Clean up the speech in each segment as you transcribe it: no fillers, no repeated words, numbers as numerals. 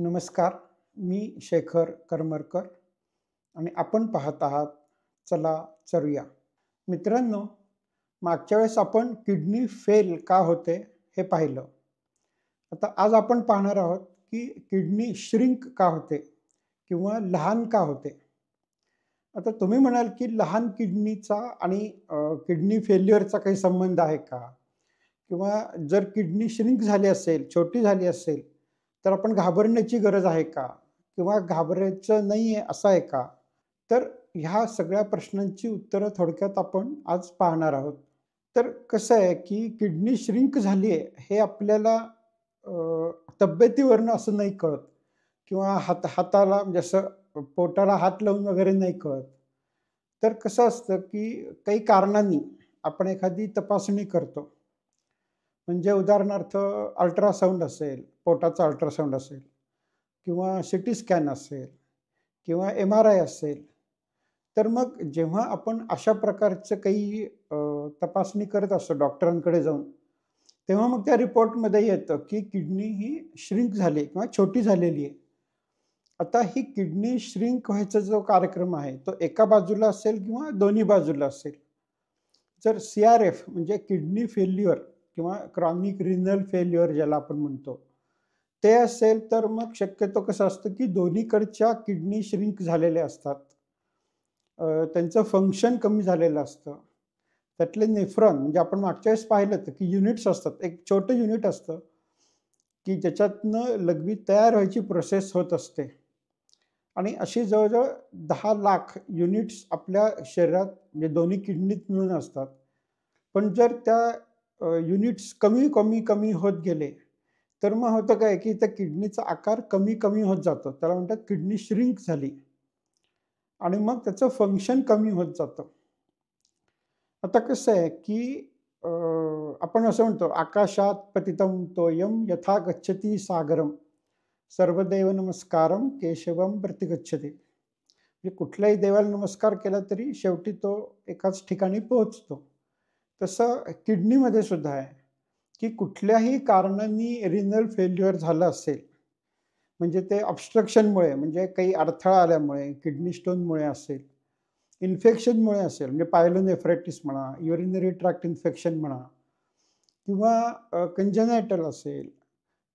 नमस्कार. मी शेखर करमरकर आणि आपण पाहत आहात चला चरूया. मित्रांनो, मागच्या वेळेस आपण किडनी फेल का होते हे पाहिलं. आता आज आपण पाहणार आहोत की किडनी श्रिंक का होते किंवा लहान का होते. आता तुम्ही म्हणाल की लहान किडनीचा आणि किडनी फेल्युअरचा काही संबंध आहे का? किंवा जर किडनी श्रिंक झाली असेल, छोटी झाली असेल, तर आपण घाबरण्याची गरज आहे का? किंवा घाबरायचं नाहीये असं आहे का? तर ह्या सगळ्या प्रश्नांची उत्तरं थोडक्यात आपण आज पाहणार आहोत. तर कसं आहे, की किडनी श्रिंक झाली आहे हे आपल्याला अ, तब्येतीवरनं असं नाही कळत किंवा हाताला म्हणजे असं पोटाला हात लावून वगैरे नाही कळत. तर कसं असतं, की काही कारणांनी आपण एखादी तपासणी करतो. म्हणजे उदाहरणार्थ अल्ट्रासाउंड असेल, पोटाचा अल्ट्रासाउंड असेल किंवा सीटी स्कॅन असेल किंवा एम-आर-आय असेल. तर मग जेव्हा आपण अशा प्रकारचं काही तपासणी करत असतो डॉक्टरांकडे जाऊन, तेव्हा मग त्या रिपोर्टमध्ये येतं, की किडनी ही श्रिंक झाली किंवा छोटी झालेली आहे. आता ही किडनी श्रिंक व्हायचा जो कार्यक्रम आहे, तो एका बाजूला असेल किंवा दोन्ही बाजूला असेल. जर सी-आर-एफ म्हणजे किडनी फेल्युअर किंवा क्रॉनिक रिनल फेल्युअर ज्याला आपण म्हणतो, ते असेल तर मग शक्यतो कसं असतं, की दोन्हीकडच्या किडनी श्रिंक झालेल्या असतात. त्यांचं फंक्शन कमी झालेलं असतं. त्यातले नेफ्रॉन म्हणजे आपण मागच्या वेळेस पाहिलं होतं, की युनिट्स असतात. एक छोटं युनिट असतं, की ज्याच्यातनं लघवी तयार व्हायची प्रोसेस होत असते आणि अशी जवळ-जवळ 10,00,000 युनिट्स आपल्या शरीरात म्हणजे दोन्ही किडनीत मिळून असतात. पण जर त्या युनिट्स कमी होत गेले, तर मग होतं काय, की त्या किडनीचा आकार कमी होत जातो. त्याला म्हणतात किडनी श्रिंक झाली आणि मग त्याचं फंक्शन कमी होत जातं. आता कसं आहे, की अ, आपण असं म्हणतो, "आकाशात पतितं तोयं यथा गच्छति सागरं, सर्वदेव नमस्कारं केशवं प्रतिगच्छति." म्हणजे कुठल्याही देवाला नमस्कार केला तरी शेवटी तो एकाच ठिकाणी पोहोचतो. तसं किडनीमध्ये सुद्धा आहे, की कुठल्याही कारणांनी रिनल फेल्युअर झालं असेल, म्हणजे ते ऑब्स्ट्रक्शनमुळे म्हणजे काही अडथळा आल्यामुळे, किडनी स्टोनमुळे असेल, इन्फेक्शनमुळे असेल, म्हणजे पायलोनेफ्रायटिस म्हणा, युरिनरी ट्रॅक्ट इन्फेक्शन म्हणा किंवा असेल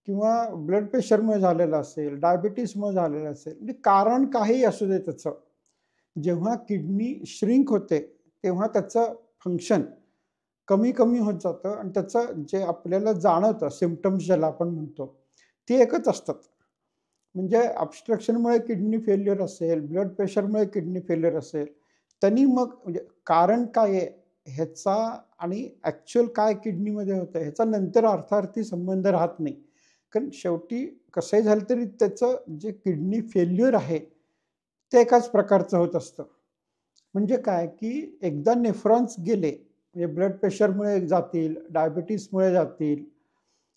किंवा ब्लड प्रेशरमुळे झालेलं असेल, डायबिटीजमुळे झालेलं असेल, म्हणजे कारण काहीही असू दे त्याचं. जेव्हा किडनी श्रिंक होते, तेव्हा त्याचं फंक्शन कमी होत जातं आणि त्याचं जे आपल्याला जाणवतं सिम्प्टम्स ज्याला आपण म्हणतो, ते एकच असतात. म्हणजे ऑब्स्ट्रक्शनमुळे किडनी फेल्युअर असेल, ब्लड प्रेशरमुळे किडनी फेल्युअर असेल, त्यांनी मग म्हणजे कारण काय आहे ह्याचा आणि ॲक्चुअल काय किडनीमध्ये होतं ह्याचा नंतर अर्थार्थी संबंध राहत नाही. कारण शेवटी कसंही झालं तरी त्याचं जे किडनी फेल्युअर आहे, ते एकाच प्रकारचं होत असतं. म्हणजे काय, की एकदा नेफ्रॉन्स गेले, म्हणजे ब्लड प्रेशरमुळे जातील, डायबिटीजमुळे जातील,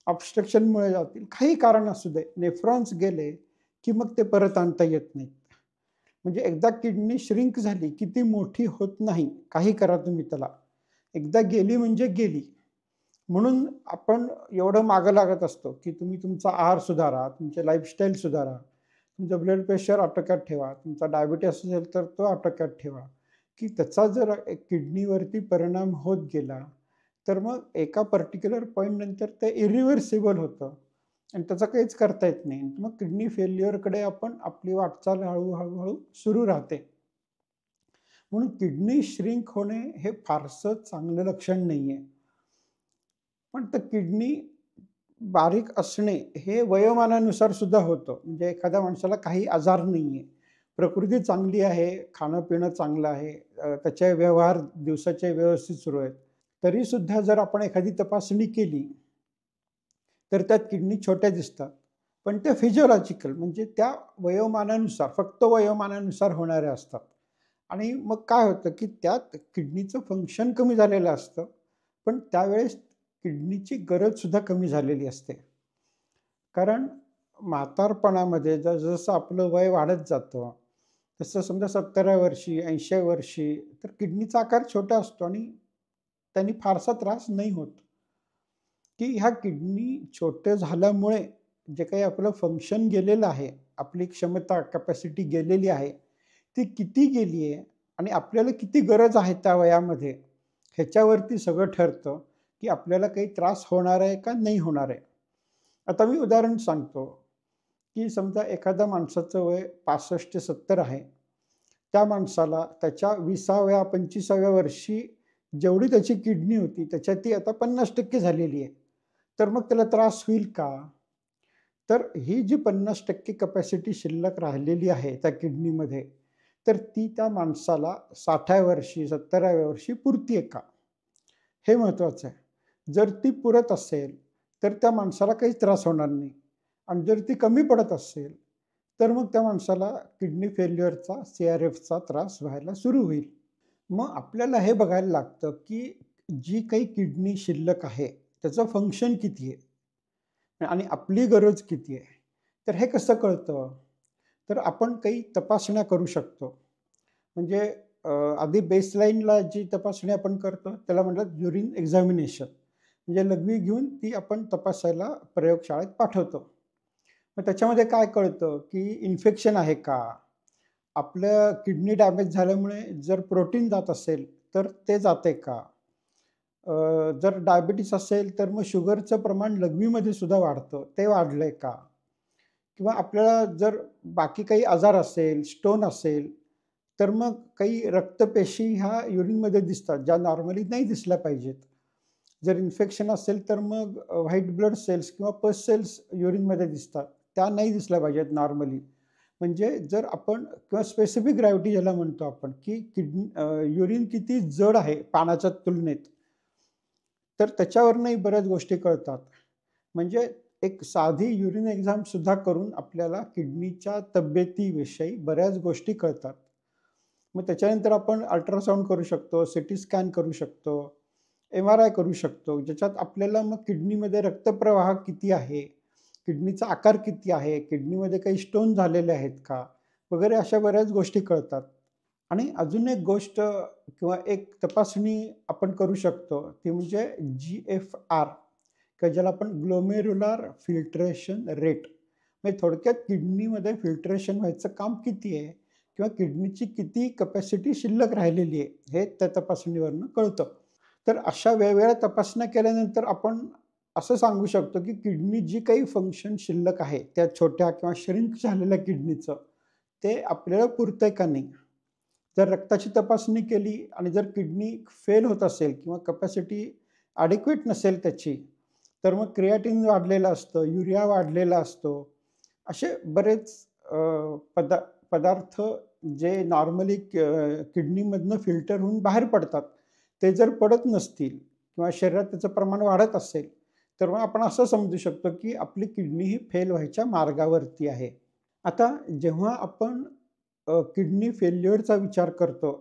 ऑब्स्ट्रक्शनमुळे जातील, काही कारण असू दे, नेफ्रॉन्स गेले, की मग ते परत आणता येत नाहीत. म्हणजे एकदा किडनी श्रिंक झाली, की ती मोठी होत नाही. काही करा तुम्ही त्याला. एकदा गेली म्हणजे गेली. म्हणून आपण एवढं मागं लागत असतो, की तुम्ही तुमचा आहार सुधारा, तुमचे लाईफस्टाईल सुधारा, तुमचं ब्लड प्रेशर आटोक्यात ठेवा, तुमचा डायबिटीज असेल तर तो आटोक्यात ठेवा, की त्याचा जर किडनीवरती परिणाम होत गेला, तर मग एका पर्टिक्युलर पॉइंटनंतर ते इरिव्हर्सिबल होतं आणि त्याचं काहीच करता येत नाही. मग किडनी फेल्युअरकडे आपण आपली वाटचाल हळू सुरू राहते. म्हणून किडनी श्रिंक होणे हे फारसं चांगलं लक्षण नाहीये. पण तर किडनी बारीक असणे हे वयोमानानुसार सुद्धा होतं. म्हणजे एखाद्या माणसाला काही आजार नाहीये. प्रकृती चांगली आहे, खाणं-पिणं चांगलं आहे, त्याचे व्यवहार दिवसाचे व्यवस्थित सुरू आहेत. तरीसुद्धा जर आपण एखादी तपासणी केली, तर त्यात किडनी छोट्या दिसतात. पण त्या फिजिओलॉजिकल म्हणजे त्या वयोमानानुसार, फक्त वयोमानानुसार होणाऱ्या असतात. आणि मग काय होतं, की त्यात किडनीचं फंक्शन कमी झालेलं असतं. पण त्यावेळेस किडनीची गरजसुद्धा कमी झालेली असते. कारण म्हातारपणामध्ये जसं आपलं वय वाढत जातं, तसं समजा 70व्या वर्षी, 80व्या वर्षी तर किडनीचा आकार छोटा असतो आणि त्यांनी फारसा त्रास नाही होत, की ह्या किडनी छोट्या झाल्यामुळे जे काही आपलं फंक्शन गेलेलं आहे, आपली क्षमता, कॅपॅसिटी गेलेली आहे, ती किती गेली आहे आणि आपल्याला किती गरज आहे त्या वयामध्ये, ह्याच्यावरती सगळं ठरतं, की आपल्याला काही त्रास होणार आहे का नाही होणार आहे. आता मी उदाहरण सांगतो, की समजा एखाद्या माणसाचं वय 65 ते 70 आहे. त्या माणसाला त्याच्या 20व्या 25व्या वर्षी जेवढी त्याची किडनी होती, त्याच्यात ती आता 50% झालेली आहे. तर मग त्याला त्रास होईल का? तर ही जी 50% कॅपॅसिटी शिल्लक राहिलेली आहे त्या किडनीमध्ये, तर ती त्या माणसाला 60व्या वर्षी, 70व्या वर्षी पुरतीये का? हे महत्त्वाचं आहे. जर ती पुरत असेल, तर त्या माणसाला काहीच त्रास होणार नाही आणि जर ती कमी पडत असेल, तर मग त्या माणसाला किडनी फेल्युअरचा, CRFचा त्रास व्हायला सुरू होईल. मग आपल्याला हे बघायला लागतं, की जी काही किडनी शिल्लक आहे, त्याचं फंक्शन किती आहे आणि आपली गरज किती आहे? तर हे कसं कळतं? तर आपण काही तपासण्या करू शकतो. म्हणजे अ, आधी बेसलाईनला जी तपासणी आपण करतो, त्याला म्हणतात युरिन एक्झामिनेशन. म्हणजे लघवी घेऊन ती आपण तपासायला प्रयोगशाळेत पाठवतो. मग त्याच्यामध्ये काय कळतं, की इन्फेक्शन आहे का? आपलं किडनी डॅमेज झाल्यामुळे जर प्रोटीन जात असेल, तर ते जाते का? जर डायबिटीस असेल, तर मग शुगरचं प्रमाण लघवीमध्ये सुद्धा वाढतं, ते वाढलंय का? किंवा आपल्याला जर बाकी काही आजार असेल, स्टोन असेल, तर मग काही रक्तपेशी ह्या युरिनमध्ये दिसतात, ज्या नॉर्मली नाही दिसल्या पाहिजेत. जर इन्फेक्शन असेल, तर मग व्हाईट ब्लड सेल्स किंवा पस सेल्स युरिनमध्ये दिसतात. त्या नाही दिसल्या पाहिजेत नॉर्मली. म्हणजे जर आपण किंवा स्पेसिफिक ग्रॅव्हिटी ज्याला म्हणतो आपण, की युरिन किती जड आहे पाण्याच्या तुलनेत, तर त्याच्यावरूनही बऱ्याच गोष्टी कळतात. म्हणजे एक साधी युरिन एक्झाम सुद्धा करून आपल्याला किडनीच्या तब्येतीविषयी बऱ्याच गोष्टी कळतात. मग त्याच्यानंतर आपण अल्ट्रासाउंड करू शकतो, सीटी स्कॅन करू शकतो, MRI करू शकतो, ज्याच्यात आपल्याला मग किडनीमध्ये रक्तप्रवाह किती आहे, किडनीचा आकार किती आहे, किडनीमध्ये काही स्टोन झालेले आहेत का, वगैरे अशा बऱ्याच गोष्टी कळतात. आणि अजून एक गोष्ट किंवा एक तपासणी आपण करू शकतो, ती म्हणजे GFR किंवा ज्याला आपण ग्लोमेरुलर फिल्ट्रेशन रेट. म्हणजे थोडक्यात किडनीमध्ये फिल्ट्रेशन व्हायचं काम किती आहे किंवा किडनीची किती कॅपॅसिटी शिल्लक राहिलेली आहे, हे त्या तपासणीवरनं कळतं. तर अशा वेगवेगळ्या तपासण्या केल्यानंतर आपण असं सांगू शकतो, की किडनी जी काही फंक्शन शिल्लक आहे, त्या छोट्या किंवा श्रिंक झालेल्या किडनीचं, ते आपल्याला पुरतंय का नाही? जर रक्ताची तपासणी केली आणि जर किडनी फेल होत असेल किंवा कॅपॅसिटी ॲडिक्वेट नसेल त्याची, तर मग क्रिएटिन वाढलेलं असतं, युरिया वाढलेला असतो. असे बरेच अ, पदा पदार्थ जे नॉर्मली किडनीमधनं फिल्टर होऊन बाहेर पडतात, ते जर पडत नसतील किंवा शरीरात त्याचं प्रमाण वाढत असेल, तर मग आपण असं समजू शकतो, की आपली किडनी ही फेल व्हायच्या मार्गावरती आहे. आता जेव्हा आपण किडनी फेल्युअरचा विचार करतो,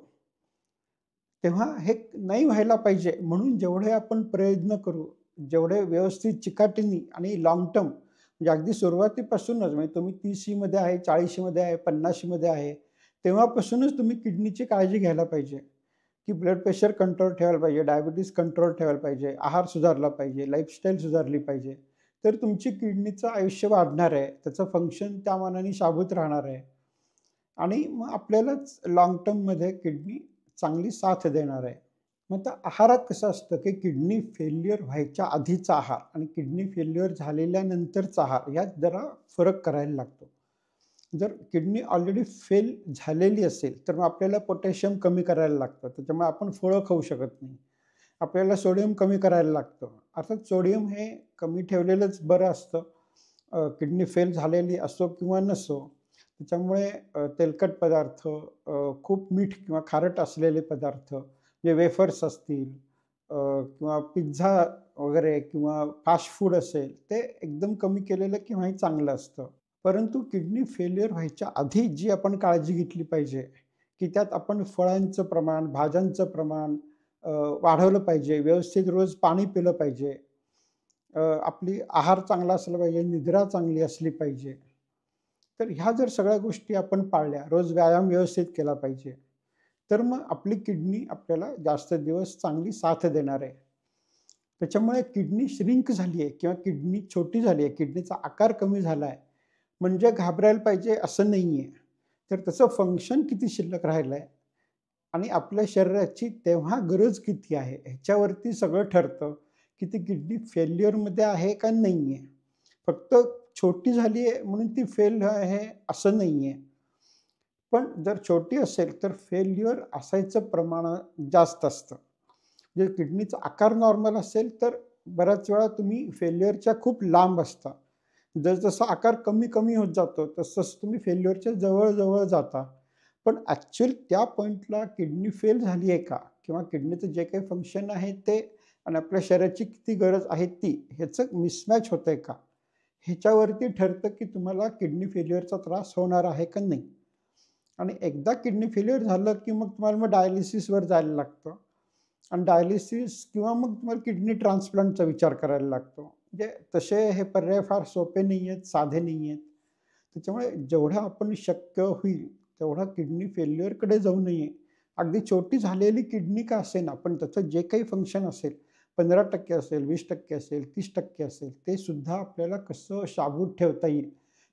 तेव्हा हे नाही व्हायला पाहिजे म्हणून जेवढे आपण प्रयत्न करू, जेवढे व्यवस्थित चिकाटीने आणि लाँग टर्म म्हणजे अगदी सुरुवातीपासूनच म्हणजे तुम्ही 30शी मध्ये आहे, 40शी मध्ये आहे, 50शी मध्ये आहे, तेव्हापासूनच तुम्ही किडनीची काळजी घ्यायला पाहिजे, की ब्लड प्रेशर कंट्रोल ठेवायला पाहिजे, डायबिटीज कंट्रोल ठेवायला पाहिजे, आहार सुधारला पाहिजे, लाईफस्टाईल सुधारली पाहिजे. तर तुमची किडनीचं आयुष्य वाढणार आहे, त्याचं फंक्शन त्या मानाने शाबूत राहणार आहे. आणि मग आपल्यालाच लाँग टर्ममध्ये किडनी चांगली साथ देणार आहे. मग त्या आहारात कसं असतं, की किडनी फेल्युअर व्हायच्या आधीचा आहार आणि किडनी फेल्युअर झालेल्यानंतरचा आहार यात जरा फरक करायला लागतो. जर किडनी ऑलरेडी फेल झालेली असेल, तर मग आपल्याला पोटॅशियम कमी करायला लागतं. त्याच्यामुळे आपण फळं खाऊ शकत नाही. आपल्याला सोडियम कमी करायला लागतं. अर्थात सोडियम हे कमी ठेवलेलंच बरं असतं. किडनी फेल झालेली असो किंवा नसो. त्याच्यामुळे तेलकट पदार्थ, खूप मीठ किंवा खारट असलेले पदार्थ, जे वेफर्स असतील किंवा पिझ्झा वगैरे किंवा फास्ट फूड असेल, ते एकदम कमी केलेलं केव्हाही चांगलं असतं. परंतु किडनी फेल्युअर व्हायच्या आधी जी आपण काळजी घेतली पाहिजे, की त्यात आपण फळांचं प्रमाण, भाज्यांचं प्रमाण अ, वाढवलं पाहिजे. व्यवस्थित रोज पाणी पिलं पाहिजे. आपली आहार चांगला असला पाहिजे, निद्रा चांगली असली पाहिजे. तर ह्या जर सगळ्या गोष्टी आपण पाळल्या, रोज व्यायाम व्यवस्थित केला पाहिजे, तर मग आपली किडनी आपल्याला जास्त दिवस चांगली साथ देणार आहे. त्याच्यामुळे किडनी श्रिंक झाली आहे किंवा किडनी छोटी झाली आहे, किडनीचा आकार कमी झाला आहे, म्हणजे घाबरायला पाहिजे असं नाही आहे. तर त्याचं फंक्शन किती शिल्लक राहिलं आहे आणि आपल्या शरीराची तेव्हा गरज किती आहे, ह्याच्यावरती सगळं ठरतं, की ती किडनी फेल्युअरमध्ये आहे का नाही आहे. फक्त छोटी झाली आहे म्हणून ती फेल आहे असं नाही आहे. पण जर छोटी असेल तर फेल्युअर असायचं प्रमाण जास्त असतं. जर किडनीचा आकार नॉर्मल असेल तर बऱ्याच वेळा तुम्ही फेल्युअरच्या खूप लांब असता. जसजसा आकार कमी-कमी होत जातो, तसं तुम्ही फेल्युअरच्या जवळ-जवळ जाता. पण ॲक्चुअल त्या पॉइंटला किडनी फेल झाली आहे का? किंवा किडनीचं जे काही फंक्शन आहे ते आणि आपल्या शरीराची किती गरज आहे ती, ह्याचं मिसमॅच होतंय का? ह्याच्यावरती ठरतं, की तुम्हाला किडनी फेल्युअरचा त्रास होणार आहे का नाही? आणि एकदा किडनी फेल्युअर झालं, की मग तुम्हाला डायलिसिसवर जायला लागतं. आणि डायलिसिस किंवा मग तुम्हाला किडनी ट्रान्सप्लांटचा विचार करायला लागतो. म्हणजे तसे हे पर्याय फार सोपे नाही आहेत, साधे नाही आहेत. त्याच्यामुळे जेवढं आपण शक्य होईल तेवढा किडनी फेल्युअरकडे जाऊ नये. अगदी छोटी झालेली किडनी का असेना, पण त्याचं जे काही फंक्शन असेल, 15% असेल, 20% असेल, 30% असेल, ते सुद्धा आपल्याला कसं शाबूत ठेवता येईल,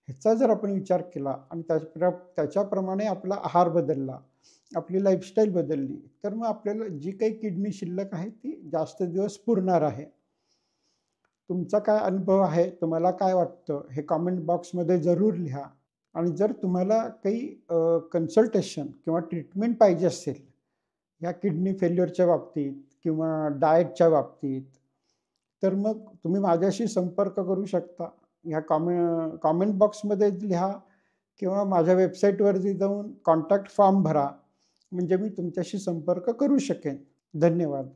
ह्याचा जर आपण विचार केला आणि त्याच्याप्रमाणे आपला आहार बदलला, आपली लाईफस्टाईल बदलली, तर मग आपल्याला जी काही किडनी शिल्लक आहे ती जास्त दिवस पुरणार आहे. तुमचा काय अनुभव आहे? तुम्हाला काय वाटतं? हे कमेंट बॉक्समध्ये जरूर लिहा. आणि जर तुम्हाला काही कन्सल्टेशन किंवा ट्रीटमेंट पाहिजे असेल, या किडनी फेल्युअरच्या बाबतीत किंवा डाएटच्या बाबतीत, तर मग तुम्ही माझ्याशी संपर्क करू शकता. ह्या कमेंट बॉक्समध्ये लिहा किंवा माझ्या वेबसाईटवरती जाऊन कॉन्टॅक्ट फॉर्म भरा. म्हणजे मी तुमच्याशी संपर्क करू शकेन. धन्यवाद.